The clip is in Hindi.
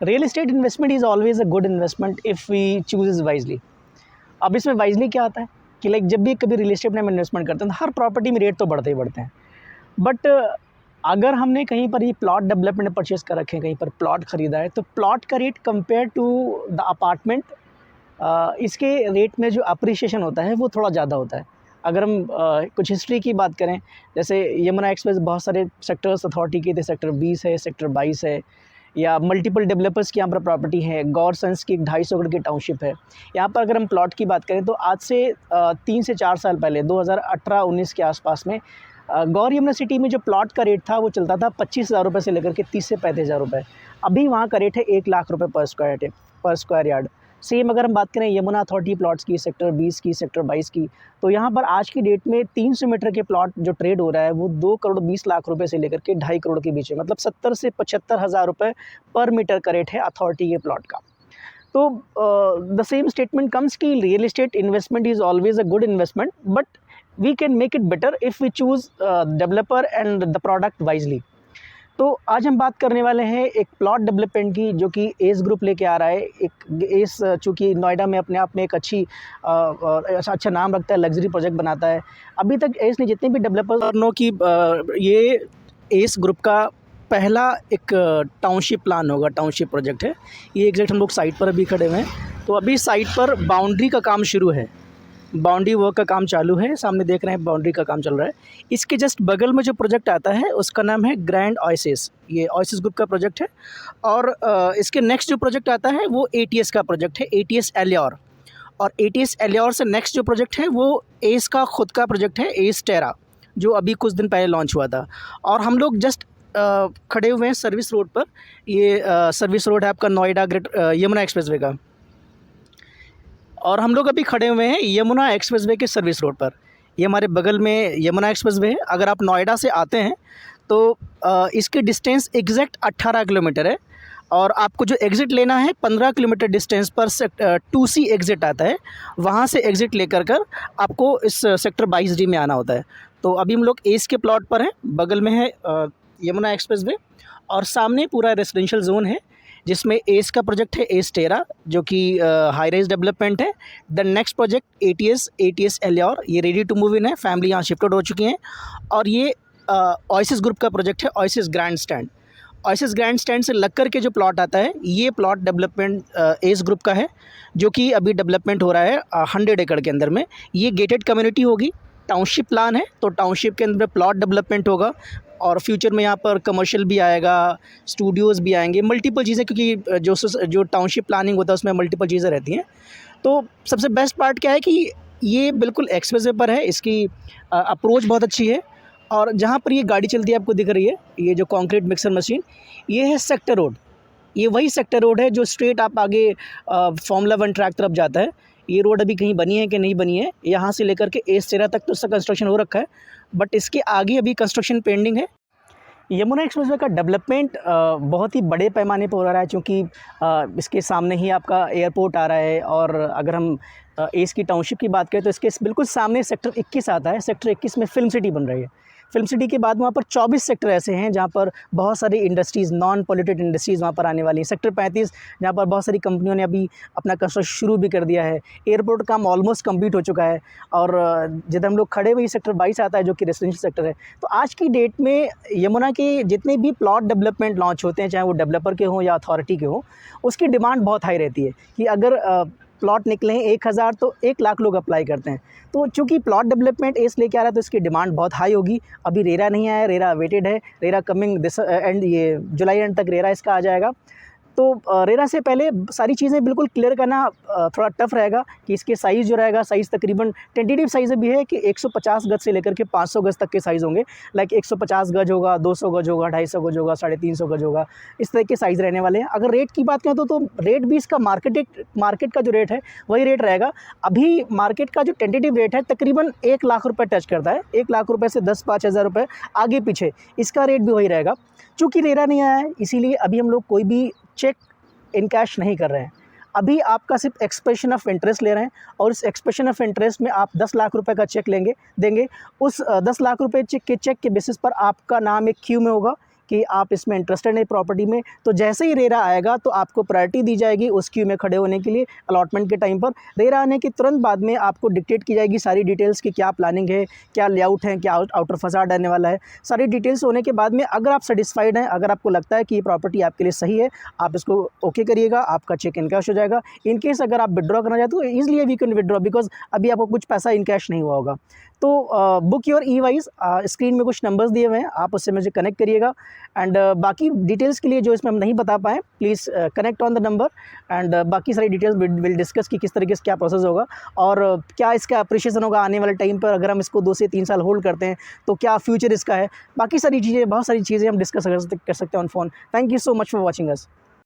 Real estate investment is always a good investment if we choose wisely. अब इसमें वाइजली क्या आता है कि लाइक जब भी कभी रियल एस्टेट में हम इन्वेस्टमेंट करते हैं तो हर प्रॉपर्टी में रेट तो बढ़ते ही बढ़ते हैं। बट अगर हमने कहीं पर ये प्लॉट डेवलपमेंट में परचेज़ कर रखे हैं, कहीं पर प्लॉट ख़रीदा है, तो प्लॉट का rate compare to the apartment इसके रेट में जो अप्रिशिएशन होता है वो थोड़ा ज़्यादा होता है। अगर हम कुछ हिस्ट्री की बात करें, जैसे यमुना एक्सप्रेस बहुत सारे सेक्टर्स अथॉरिटी के थे, सेक्टर 20 है, सेक्टर 22 है, या मल्टीपल डेवलपर्स की यहाँ पर प्रॉपर्टी है। गौर सन्स की 250 एकड़ की टाउनशिप है। यहाँ पर अगर हम प्लॉट की बात करें तो आज से 3 से 4 साल पहले 2018-19 के आसपास में गौर यमुना सिटी में जो प्लॉट का रेट था वो चलता था 25,000 रुपये से लेकर के 30 से 35,000 रुपये। अभी वहाँ का रेट है 1 लाख रुपये पर स्क्वायर यार्ड। सेम अगर हम बात करें यमुना अथॉरिटी प्लॉट्स की, सेक्टर 20 की, सेक्टर 22 की, तो यहाँ पर आज की डेट में 300 मीटर के प्लॉट जो ट्रेड हो रहा है वो 2 करोड़ 20 लाख रुपए से लेकर के 2.5 करोड़ के बीच में, मतलब 70 से 75,000 रुपये पर मीटर का रेट है अथॉरिटी के प्लॉट का। तो द सेम स्टेटमेंट कम्स कि real estate investment is always a good investment, but we can make it better if we choose developer and the product wisely. तो आज हम बात करने वाले हैं एक प्लॉट डेवलपमेंट की, जो कि एस ग्रुप लेके आ रहा है। एक एस चूँकि नोएडा में अपने आप में एक अच्छा नाम रखता है, लग्जरी प्रोजेक्ट बनाता है। अभी तक एस ने जितने भी डेवलपर्स नो कि ये एस ग्रुप का पहला एक टाउनशिप प्लान होगा, टाउनशिप प्रोजेक्ट है ये। एग्जैक्ट हम लोग साइट पर अभी खड़े हुए हैं, तो अभी साइट पर बाउंड्री का काम शुरू है, बाउंड्री वर्क का काम चालू है। सामने देख रहे हैं बाउंड्री का काम चल रहा है। इसके जस्ट बगल में जो प्रोजेक्ट आता है उसका नाम है ग्रैंड ओएसिस। ये ओएसिस ग्रुप का प्रोजेक्ट है। और इसके नेक्स्ट जो प्रोजेक्ट आता है वो एटीएस का प्रोजेक्ट है, एटीएस एलियोर। और एटीएस एलियोर से नेक्स्ट जो प्रोजेक्ट है वो एस का खुद का प्रोजेक्ट है, एस टेरा, जो अभी कुछ दिन पहले लॉन्च हुआ था। और हम लोग जस्ट खड़े हुए हैं सर्विस रोड पर। ये सर्विस रोड है आपका नोएडा यमुना एक्सप्रेसवे का। और हम लोग अभी खड़े हुए हैं यमुना एक्सप्रेसवे के सर्विस रोड पर। ये हमारे बगल में यमुना एक्सप्रेसवे है। अगर आप नोएडा से आते हैं तो इसकी डिस्टेंस एग्जैक्ट 18 किलोमीटर है। और आपको जो एग्ज़िट लेना है 15 किलोमीटर डिस्टेंस पर 2C एग्ज़िट आता है, वहाँ से एग्ज़िट लेकर आपको इस सेक्टर 22D में आना होता है। तो अभी हम लोग एस के प्लॉट पर हैं, बगल में है यमुना एक्सप्रेसवे, और सामने पूरा रेजिडेंशियल जोन है जिसमें एस का प्रोजेक्ट है, एस टेरा, जो कि हाई राइज डेवलपमेंट है। द नेक्स्ट प्रोजेक्ट एटीएस एलियोर, ये रेडी टू मूव इन है, फैमिली यहाँ शिफ्टेड हो चुकी हैं। और ये ओएसिस ग्रुप का प्रोजेक्ट है, oasis grand stand. Oasis grand stand से लग कर के जो प्लॉट आता है, ये प्लॉट डेवलपमेंट एस ग्रुप का है, जो कि अभी डेवलपमेंट हो रहा है 100 एकड़ के अंदर में। ये गेटेड कम्युनिटी होगी, टाउनशिप प्लान है, तो टाउनशिप के अंदर प्लॉट डेवलपमेंट होगा। और फ्यूचर में यहाँ पर कमर्शियल भी आएगा, स्टूडियोज़ भी आएंगे, मल्टीपल चीज़ें, क्योंकि जो टाउनशिप प्लानिंग होता है उसमें मल्टीपल चीज़ें रहती हैं। तो सबसे बेस्ट पार्ट क्या है कि ये बिल्कुल एक्सप्रेसवे पर है, इसकी अप्रोच बहुत अच्छी है। और जहाँ पर ये गाड़ी चलती है आपको दिख रही है, ये जो कंक्रीट मिक्सर मशीन, ये है सेक्टर रोड। ये वही सेक्टर रोड है जो स्ट्रेट आप आगे फॉर्मूला 1 ट्रैक तरफ जाता है। ये रोड अभी कहीं बनी है कि नहीं बनी है, यहाँ से लेकर के एस टेरा तक तो उसका कंस्ट्रक्शन हो रखा है, बट इसके आगे अभी कंस्ट्रक्शन पेंडिंग है। यमुना एक्सप्रेसवे का डेवलपमेंट बहुत ही बड़े पैमाने पर हो रहा है, क्योंकि इसके सामने ही आपका एयरपोर्ट आ रहा है। और अगर हम एस की टाउनशिप की बात करें तो इसके बिल्कुल सामने सेक्टर 21 आता है। सेक्टर 21 में फिल्म सिटी बन रही है। फिल्म सिटी के बाद वहाँ पर 24 सेक्टर ऐसे हैं जहाँ पर बहुत सारी इंडस्ट्रीज़, नॉन पॉल्यूटेड इंडस्ट्रीज़ वहाँ पर आने वाली हैं। सेक्टर 35 जहाँ पर बहुत सारी कंपनियों ने अभी अपना कंस्ट्रक्शन शुरू भी कर दिया है। एयरपोर्ट काम ऑलमोस्ट कंप्लीट हो चुका है। और जिधर हम लोग खड़े हुए सेक्टर 22 आता है, जो कि रेजिडेंशियल सेक्टर है। तो आज की डेट में यमुना के जितने भी प्लॉट डेवलपमेंट लॉन्च होते हैं, चाहे वो डेवलपर के हों या अथॉरिटी के हों, उसकी डिमांड बहुत हाई रहती है कि अगर प्लॉट निकले हैं 1000 तो 1 लाख लोग अप्लाई करते हैं। तो चूँकि प्लॉट डेवलपमेंट एस लेके आ रहा है तो इसकी डिमांड बहुत हाई होगी। अभी रेरा नहीं आया, रेरा वेटेड है। रेरा कमिंग दिस एंड ये जुलाई एंड तक रेरा इसका आ जाएगा। तो रेरा से पहले सारी चीज़ें बिल्कुल क्लियर करना थोड़ा टफ रहेगा कि इसके साइज़ जो रहेगा, साइज़ तकरीबन टेंटेटिव साइज़ भी है कि 150 गज से लेकर के 500 गज तक के साइज़ होंगे। लाइक 150 गज होगा, 200 गज होगा, 250 गज होगा, 350 गज होगा, इस तरह के साइज़ रहने वाले हैं। अगर रेट की बात करें तो रेट भी इसका मार्केट का जो रेट है वही रेट रहेगा। अभी मार्केट का जो टेंटेटिव रेट है तकरीबन 1 लाख रुपये टच करता है। 1 लाख रुपये से 10-5 हज़ार रुपये आगे पीछे इसका रेट भी वही रहेगा। चूँकि रेरा नहीं आया है, इसीलिए अभी हम लोग कोई भी चेक इन कैश नहीं कर रहे हैं। अभी आपका सिर्फ एक्सप्रेशन ऑफ इंटरेस्ट ले रहे हैं, और इस एक्सप्रेशन ऑफ इंटरेस्ट में आप 10 लाख रुपए का चेक देंगे। उस 10 लाख रुपए के चेक के बेसिस पर आपका नाम एक क्यू में होगा कि आप इसमें इंटरेस्टेड हैं प्रॉपर्टी में, तो जैसे ही रेरा आएगा तो आपको प्रायोरिटी दी जाएगी उस क्यू में खड़े होने के लिए अलॉटमेंट के टाइम पर। रेरा आने के तुरंत बाद में आपको डिक्टेट की जाएगी सारी डिटेल्स की क्या प्लानिंग है, क्या लेआउट है, क्या आउटर फसाड आने वाला है। सारी डिटेल्स होने के बाद में अगर आप सेटिस्फाइड हैं, अगर आपको लगता है कि ये प्रॉपर्टी आपके लिए सही है, आप इसको ओके करिएगा, आपका चेक इनकैश हो जाएगा। इन केस अगर आप विड्रॉ करना चाहते हो easily we can withdraw, because अभी आपको कुछ पैसा इनकैश नहीं हुआ होगा। तो बुक योर ई-वाइज़, स्क्रीन में कुछ नंबर्स दिए हुए हैं, आप उससे मुझे कनेक्ट करिएगा। एंड बाकी डिटेल्स के लिए जो इसमें हम नहीं बता पाएँ, please connect on the number. And बाकी सारी डिटेल्स विल डिस्कस कि किस तरीके से क्या प्रोसेस होगा और क्या इसका अप्रिशिएशन होगा आने वाले टाइम पर। अगर हम इसको 2 से 3 साल होल्ड करते हैं तो क्या फ्यूचर इसका है, बाकी सारी चीज़ें, बहुत सारी चीज़ें हम डिस्कस कर सकते हैं on phone. Thank you so much for watching us.